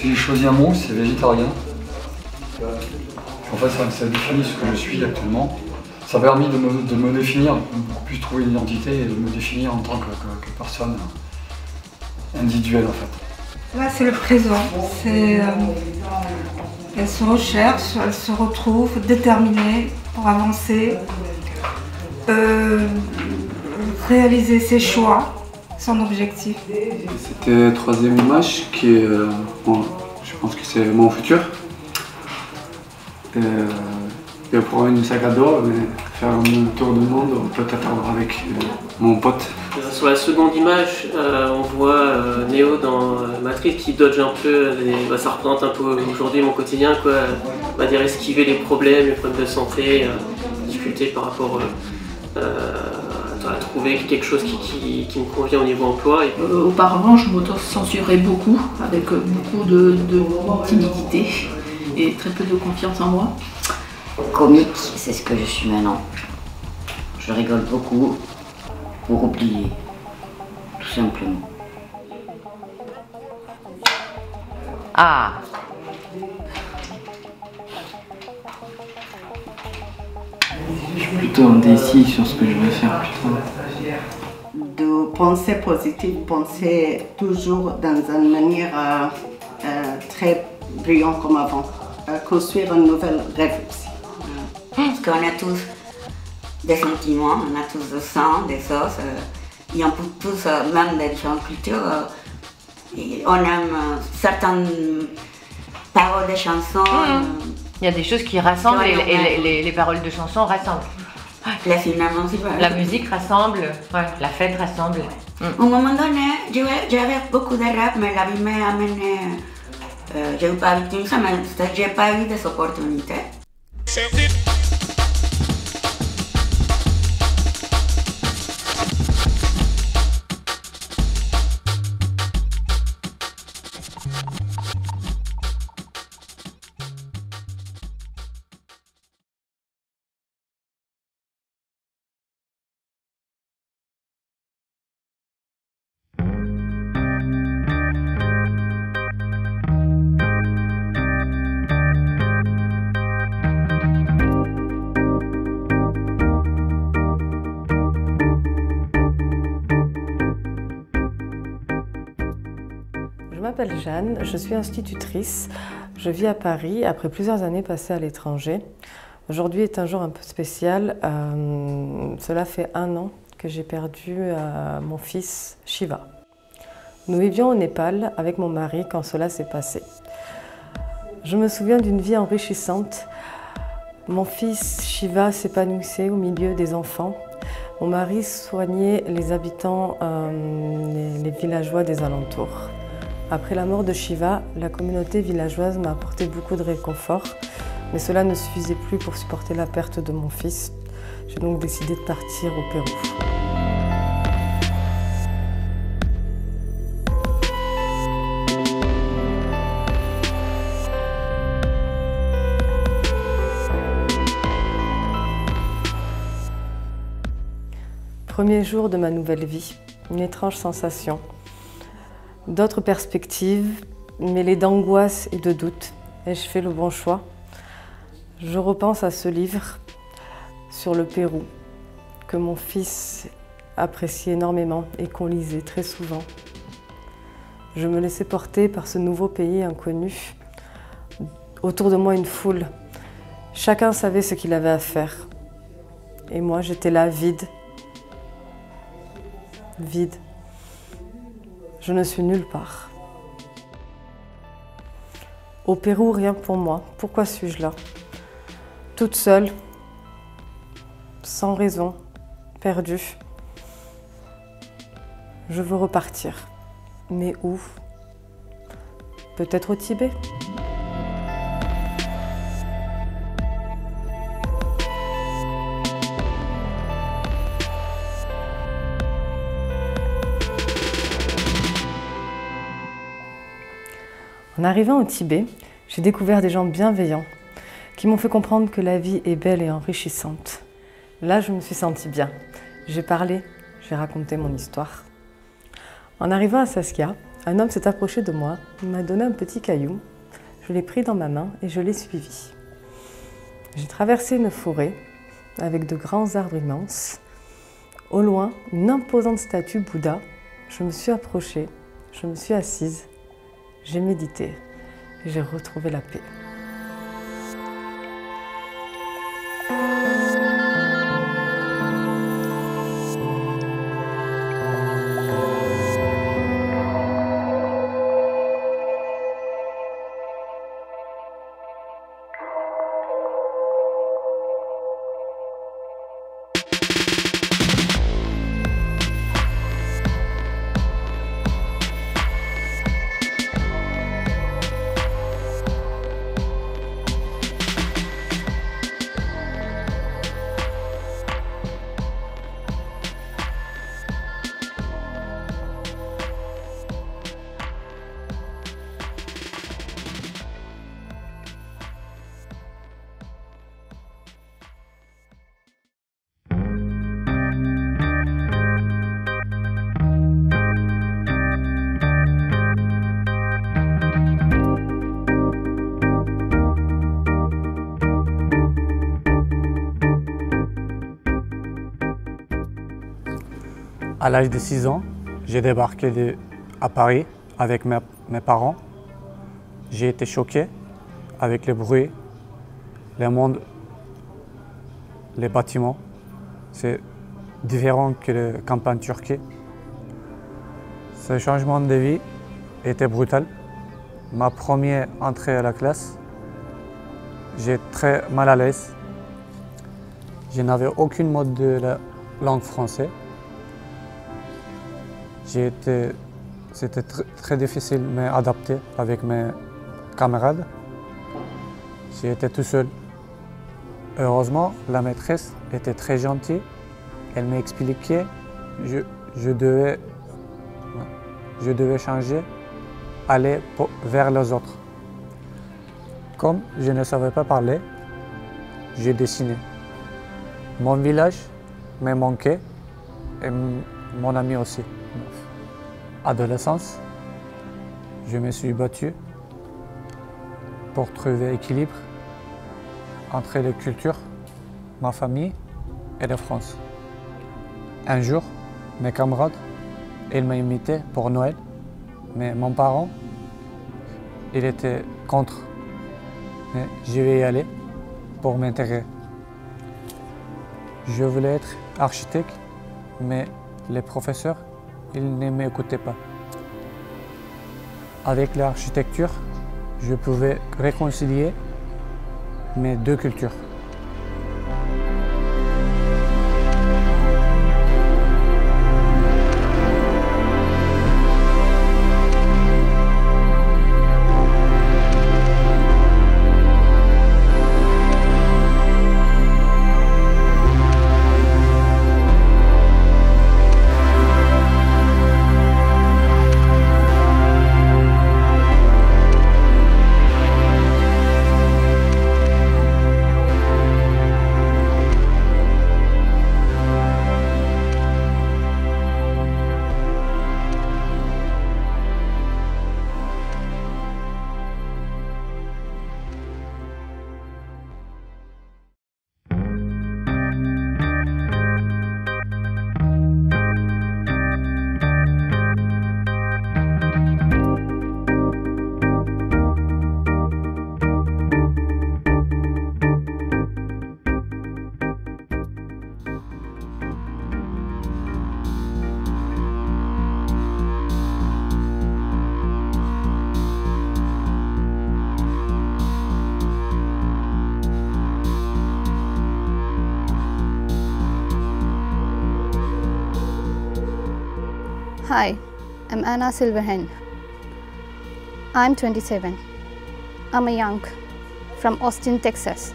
J'ai choisi un mot, c'est végétarien. En fait, ça définit ce que je suis actuellement. Ça a permis de me définir, de beaucoup plus trouver une identité et de me définir en tant que personne individuelle, en fait. Là, c'est le présent. Elle se recherche, elle se retrouve déterminée pour avancer, réaliser ses choix, son objectif. C'était la troisième image qui est, bon, je pense que c'est mon futur. Et pour une sac à dos, faire un tour du monde, peut-être avec mon pote. Sur la seconde image, on voit Neo dans Matrix qui dodge un peu, ça représente un peu aujourd'hui mon quotidien, quoi. On va dire esquiver les problèmes de santé, difficultés par rapport à trouver quelque chose qui me convient au niveau emploi. Auparavant, je m'auto-censurais beaucoup, avec beaucoup de timidité et très peu de confiance en moi. Comique, c'est ce que je suis maintenant. Je rigole beaucoup pour oublier, tout simplement. Ah! Je suis plutôt indécis sur ce que je veux faire plus tard. De penser positive, penser toujours dans une manière très brillante comme avant. Construire un nouvel rêve aussi. Parce qu'on a tous des sentiments, on a tous du sang, des os, et on peut tous, même des différentes cultures, on aime certaines paroles de chansons. Il y a des choses qui rassemblent et les paroles de chansons rassemblent. Les films aussi. La musique rassemble, ouais, la fête rassemble. Au moment donné, j'avais beaucoup de rap, mais la vie m'a amené. Je n'ai pas vécu ça, mais je n'ai pas eu des opportunités. Je m'appelle Jeanne, je suis institutrice. Je vis à Paris après plusieurs années passées à l'étranger. Aujourd'hui est un jour un peu spécial. Cela fait 1 an que j'ai perdu mon fils Shiva. Nous vivions au Népal avec mon mari quand cela s'est passé. Je me souviens d'une vie enrichissante. Mon fils Shiva s'épanouissait au milieu des enfants. Mon mari soignait les habitants, les villageois des alentours. Après la mort de Shiva, la communauté villageoise m'a apporté beaucoup de réconfort, mais cela ne suffisait plus pour supporter la perte de mon fils. J'ai donc décidé de partir au Pérou. Premier jour de ma nouvelle vie, une étrange sensation. D'autres perspectives, mêlées d'angoisse et de doute. Ai-je fait le bon choix? Je repense à ce livre sur le Pérou, que mon fils appréciait énormément et qu'on lisait très souvent. Je me laissais porter par ce nouveau pays inconnu. Autour de moi, une foule. Chacun savait ce qu'il avait à faire. Et moi, j'étais là, vide. Vide. Je ne suis nulle part. Au Pérou, rien pour moi. Pourquoi suis-je là? Toute seule, sans raison, perdue. Je veux repartir. Mais où? Peut-être au Tibet? En arrivant au Tibet, j'ai découvert des gens bienveillants qui m'ont fait comprendre que la vie est belle et enrichissante. Là, je me suis sentie bien. J'ai parlé, j'ai raconté mon histoire. En arrivant à Saskia, un homme s'est approché de moi, il m'a donné un petit caillou, je l'ai pris dans ma main et je l'ai suivi. J'ai traversé une forêt avec de grands arbres immenses. Au loin, une imposante statue Bouddha. Je me suis approchée, je me suis assise, j'ai médité et j'ai retrouvé la paix. À l'âge de 6 ans, j'ai débarqué à Paris avec mes parents. J'ai été choqué avec les bruits, le monde, les bâtiments. C'est différent que la campagne turque. Ce changement de vie était brutal. Ma première entrée à la classe, j'ai très mal à l'aise. Je n'avais aucune mode de la langue française. C'était très difficile de m'adapter avec mes camarades. J'étais tout seul. Heureusement, la maîtresse était très gentille. Elle m'expliquait que je devais changer, aller vers les autres. Comme je ne savais pas parler, j'ai dessiné. Mon village me manquait et mon ami aussi. Adolescence, je me suis battu pour trouver équilibre entre les cultures, ma famille et la France. Un jour, mes camarades, ils m'ont invité pour Noël, mais mon parent, il était contre. Mais je vais y aller pour m'intégrer. Je voulais être architecte, mais les professeurs, ils ne m'écoutaient pas. Avec l'architecture, je pouvais réconcilier mes deux cultures. Hi, I'm Anna Silverhen. I'm 27. I'm a young from Austin, Texas.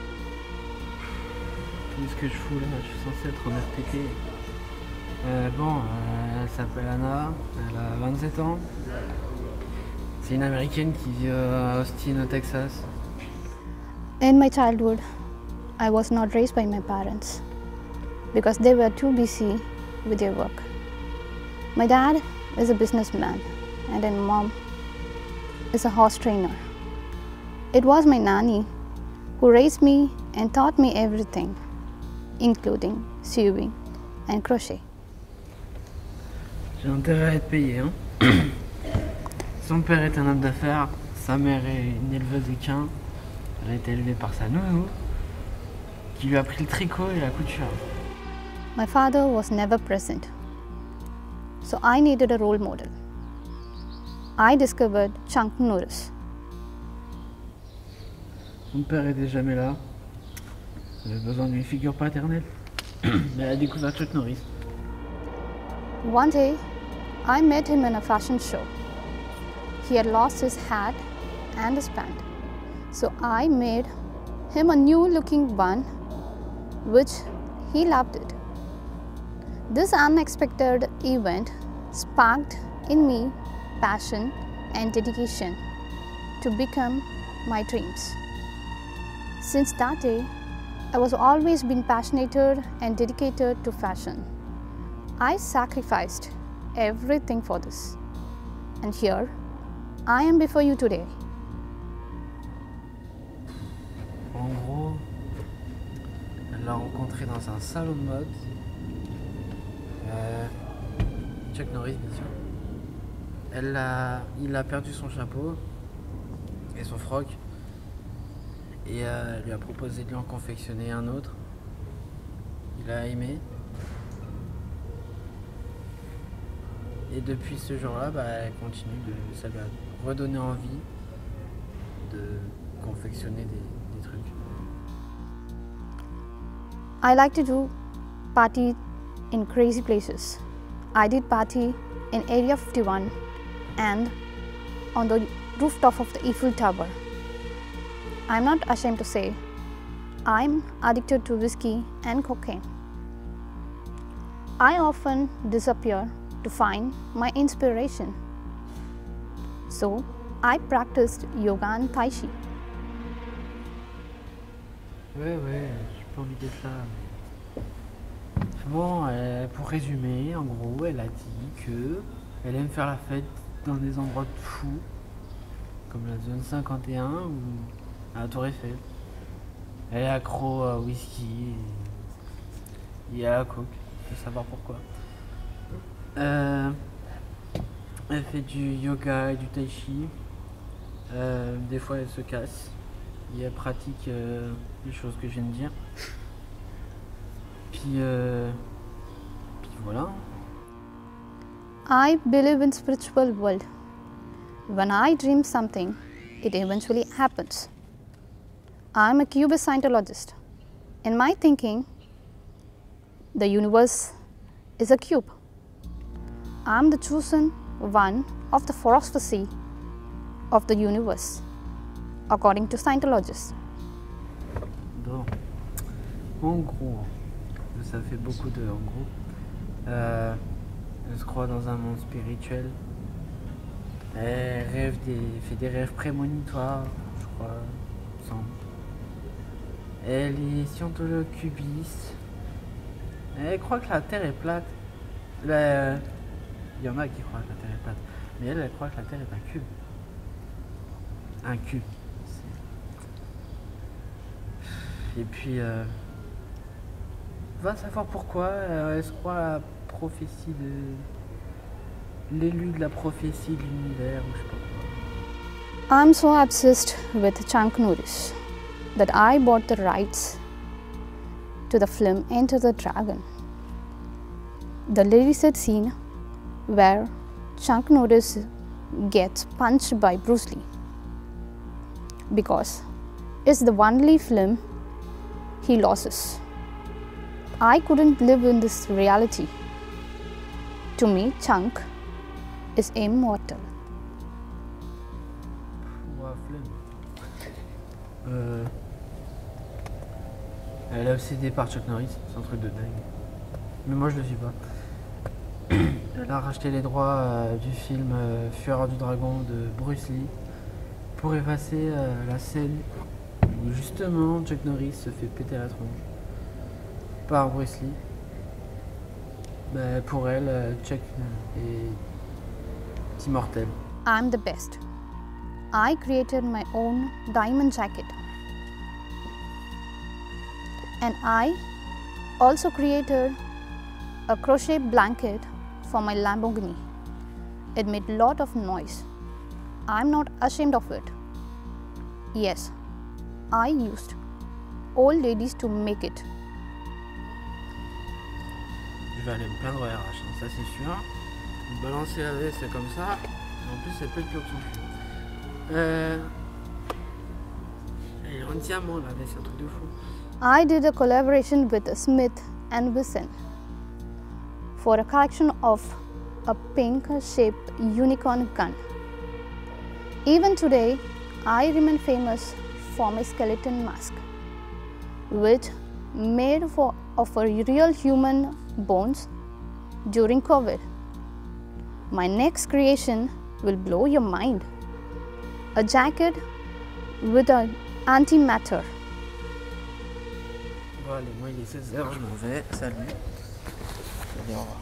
Qu'est-ce que je fous là? Je suis censé être en RTT. Elle s'appelle Anna, elle a 27 ans. C'est une américaine qui vit à Austin, au Texas. In my childhood, I was not raised by my parents because they were too busy with their work. My dad is a businessman and then mom is a horse trainer. It was my nanny who raised me and taught me everything, including sewing and crochet. J'ai intérêt à être payé. Hein. Son père est un homme d'affaires, sa mère est une éleveuse d'équins. Elle a été élevée par sa nounou, qui lui a appris le tricot et la couture. My father was never present, so I needed a role model. I discovered Chunk Norris. Son père était jamais là. Elle avait besoin d'une figure paternelle. Mais elle a découvert Chuck Norris. One day, I met him in a fashion show. He had lost his hat and his pant, so I made him a new-looking bun, which he loved it. This unexpected event sparked in me passion and dedication to become my dreams. Since that day, I was always been passionate and dedicated to fashion. I sacrificed everything for this, and here I am before you today. En gros, elle l'a rencontré dans un salon de mode. Chuck Norris, bien sûr. Il a perdu son chapeau et son froc. Et elle lui a proposé de lui en confectionner un autre. Il a aimé. Et depuis ce jour-là, elle continue ça lui a redonné envie de confectionner des trucs. I like to do party in crazy places. I did party in Area 51 and on the rooftop of the Eiffel Tower. I'm not ashamed to say I'm addicted to whiskey and cocaine. I often disappear to find my inspiration. So I practiced yoga and tai chi. Ouais, j'ai pas envie d'être là. Bon, pour résumer, en gros, elle a dit que elle aime faire la fête dans des endroits de fous, comme la zone 51 ou à la Tour Eiffel. Elle est accro à whisky et à la coke, faut savoir pourquoi. Elle fait du yoga et du tai chi. Des fois, elle se casse et elle pratique les choses que je viens de dire. Puis voilà. I believe in spiritual world. When I dream something, it eventually happens. I'm a Cubist Scientologist. In my thinking, the universe is a cube. I'm the chosen one of the philosophy of the universe, according to Scientologists. Bon. En gros, ça fait beaucoup de en gros. Elle se croit dans un monde spirituel. Elle fait des rêves prémonitoires, je crois, il me semble. Elle est scientologue cubiste. Elle croit que la Terre est plate. Il y en a qui croient que la Terre est plate. Mais elle croit que la Terre est un cube. Un cube. Et puis, va savoir pourquoi. Elle se croit à la prophétie de... l'élu de la prophétie de l'univers, ou je sais pas quoi. I'm so obsessed with Chunk Norris that I bought the rights to the film Enter the Dragon. The lyrics scene where Chunk Norris gets punched by Bruce Lee, because it's the only film he loses. I couldn't live in this reality. To me, Chunk is immortal. Elle est obsédée par Chuck Norris, c'est un truc de dingue. Mais moi je le suis pas. Elle a racheté les droits du film Fureur du Dragon de Bruce Lee pour effacer la scène où justement Chuck Norris se fait péter la tronche par Bruce Lee. Pour elle, Chuck immortel. I'm the best. I created my own diamond jacket. And I also created a crochet blanket for my Lamborghini. It made a lot of noise. I'm not ashamed of it. Yes, I used old ladies to make it. Je vais aller me plaindre au RH, ça c'est sûr. Balancer la veste comme ça, en plus c'est pas pire tout. Elle est entièrement la veste, c'est un truc de fou. I did a collaboration with Smith & Wesson for a collection of a pink-shaped unicorn gun. Even today, I remain famous for my skeleton mask, which made of a real human bones during COVID. My next creation will blow your mind. A jacket with an antimatter. Bon allez, moi il est 16h, je m'en vais, salut. Allez, au revoir.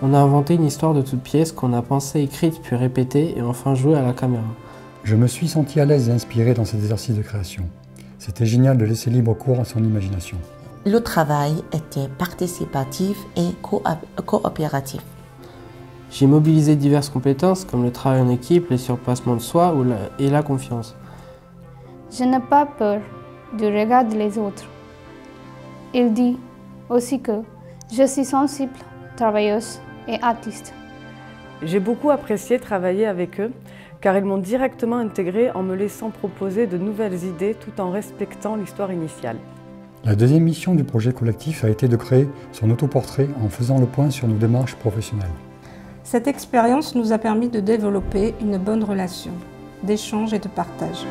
On a inventé une histoire de toute pièce qu'on a pensée écrite puis répétée et enfin jouée à la caméra. Je me suis senti à l'aise et inspiré dans cet exercice de création. C'était génial de laisser libre cours à son imagination. Le travail était participatif et coopératif. J'ai mobilisé diverses compétences comme le travail en équipe, les surpassements de soi et la confiance. Je n'ai pas peur du regard des autres. Il dit aussi que je suis sensible, travailleuse et artiste. J'ai beaucoup apprécié travailler avec eux car ils m'ont directement intégré en me laissant proposer de nouvelles idées tout en respectant l'histoire initiale. La deuxième mission du projet collectif a été de créer son autoportrait en faisant le point sur nos démarches professionnelles. Cette expérience nous a permis de développer une bonne relation, d'échange et de partage.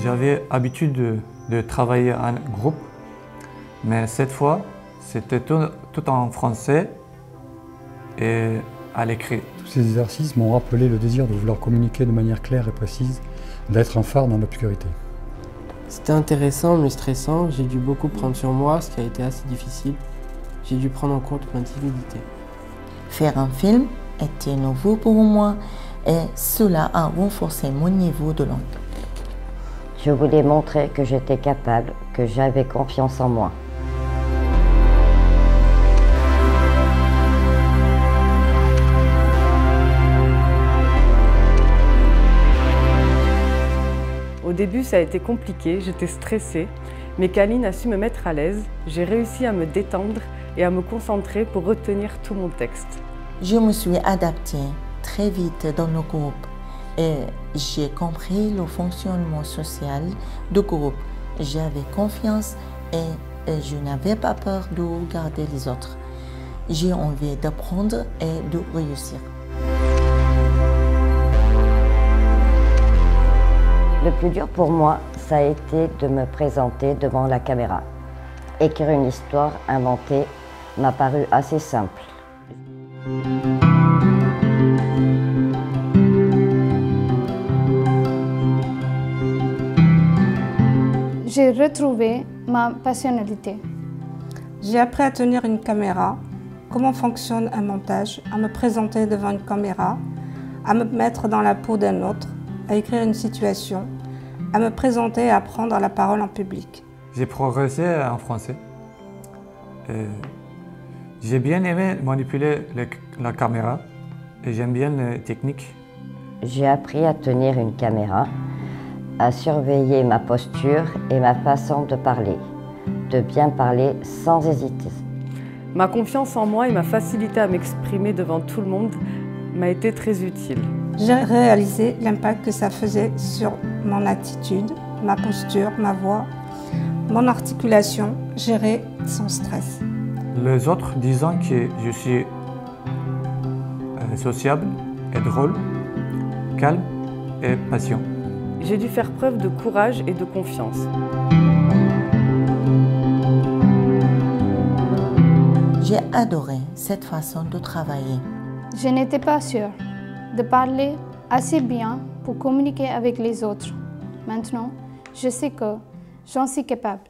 J'avais l'habitude de travailler en groupe, mais cette fois, c'était tout en français et à l'écrit. Tous ces exercices m'ont rappelé le désir de vouloir communiquer de manière claire et précise, d'être un phare dans l'obscurité. C'était intéressant mais stressant, j'ai dû beaucoup prendre sur moi, ce qui a été assez difficile. J'ai dû prendre en compte ma timidité. Faire un film était nouveau pour moi et cela a renforcé mon niveau de langue. Je voulais montrer que j'étais capable, que j'avais confiance en moi. Au début, ça a été compliqué, j'étais stressée, mais Kaline a su me mettre à l'aise. J'ai réussi à me détendre et à me concentrer pour retenir tout mon texte. Je me suis adaptée très vite dans le groupe et j'ai compris le fonctionnement social du groupe. J'avais confiance et je n'avais pas peur de regarder les autres. J'ai envie d'apprendre et de réussir. Le plus dur pour moi, ça a été de me présenter devant la caméra. Écrire une histoire inventée m'a paru assez simple. J'ai retrouvé ma personnalité. J'ai appris à tenir une caméra, comment fonctionne un montage, à me présenter devant une caméra, à me mettre dans la peau d'un autre, à écrire une situation, à me présenter et à prendre la parole en public. J'ai progressé en français. J'ai bien aimé manipuler la caméra et j'aime bien les techniques. J'ai appris à tenir une caméra, à surveiller ma posture et ma façon de parler, de bien parler sans hésiter. Ma confiance en moi et ma facilité à m'exprimer devant tout le monde m'a été très utile. J'ai réalisé l'impact que ça faisait sur mon attitude, ma posture, ma voix, mon articulation, gérer sans stress. Les autres disant que je suis sociable et drôle, calme et patient. J'ai dû faire preuve de courage et de confiance. J'ai adoré cette façon de travailler. Je n'étais pas sûre de parler assez bien pour communiquer avec les autres. Maintenant, je sais que j'en suis capable.